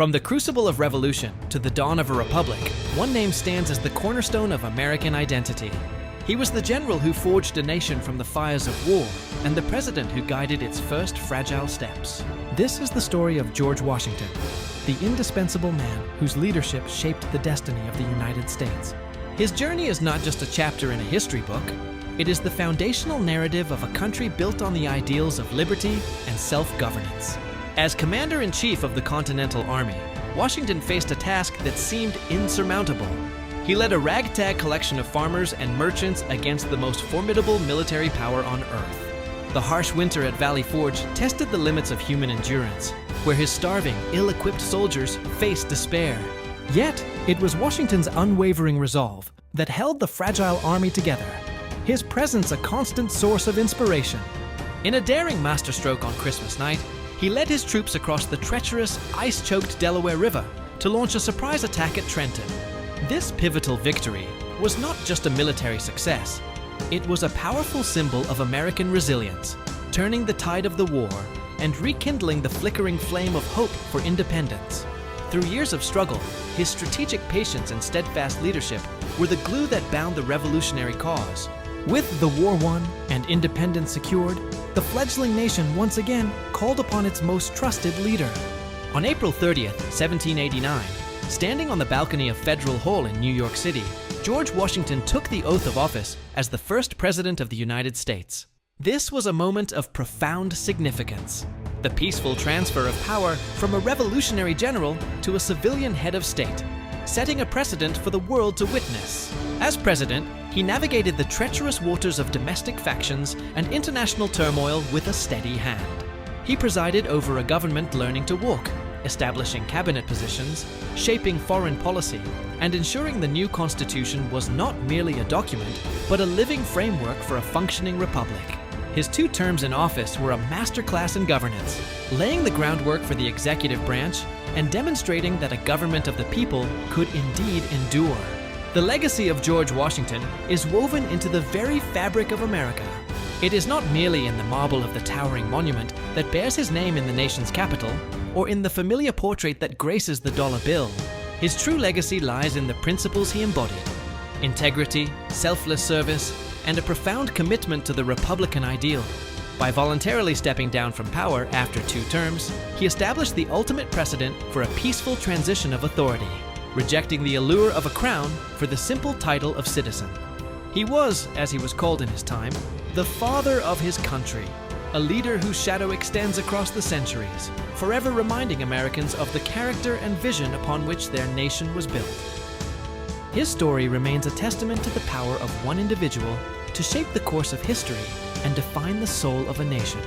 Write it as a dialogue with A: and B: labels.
A: From the crucible of revolution to the dawn of a republic, one name stands as the cornerstone of American identity. He was the general who forged a nation from the fires of war and the president who guided its first fragile steps. This is the story of George Washington, the indispensable man whose leadership shaped the destiny of the United States. His journey is not just a chapter in a history book. It is the foundational narrative of a country built on the ideals of liberty and self-governance. As commander-in-chief of the Continental Army, Washington faced a task that seemed insurmountable. He led a ragtag collection of farmers and merchants against the most formidable military power on Earth. The harsh winter at Valley Forge tested the limits of human endurance, where his starving, ill-equipped soldiers faced despair. Yet, it was Washington's unwavering resolve that held the fragile army together, his presence a constant source of inspiration. In a daring masterstroke on Christmas night, he led his troops across the treacherous, ice-choked Delaware River to launch a surprise attack at Trenton. This pivotal victory was not just a military success. It was a powerful symbol of American resilience, turning the tide of the war and rekindling the flickering flame of hope for independence. Through years of struggle, his strategic patience and steadfast leadership were the glue that bound the revolutionary cause. With the war won and independence secured, the fledgling nation once again called upon its most trusted leader. On April 30th, 1789, standing on the balcony of Federal Hall in New York City, George Washington took the oath of office as the first president of the United States. This was a moment of profound significance, the peaceful transfer of power from a revolutionary general to a civilian head of state, setting a precedent for the world to witness. As president, he navigated the treacherous waters of domestic factions and international turmoil with a steady hand. He presided over a government learning to walk, establishing cabinet positions, shaping foreign policy, and ensuring the new Constitution was not merely a document, but a living framework for a functioning republic. His 2 terms in office were a masterclass in governance, laying the groundwork for the executive branch and demonstrating that a government of the people could indeed endure. The legacy of George Washington is woven into the very fabric of America. It is not merely in the marble of the towering monument that bears his name in the nation's capital, or in the familiar portrait that graces the dollar bill. His true legacy lies in the principles he embodied: integrity, selfless service, and a profound commitment to the Republican ideal. By voluntarily stepping down from power after 2 terms, he established the ultimate precedent for a peaceful transition of authority, rejecting the allure of a crown for the simple title of citizen. He was, as he was called in his time, the father of his country, a leader whose shadow extends across the centuries, forever reminding Americans of the character and vision upon which their nation was built. His story remains a testament to the power of one individual to shape the course of history and define the soul of a nation.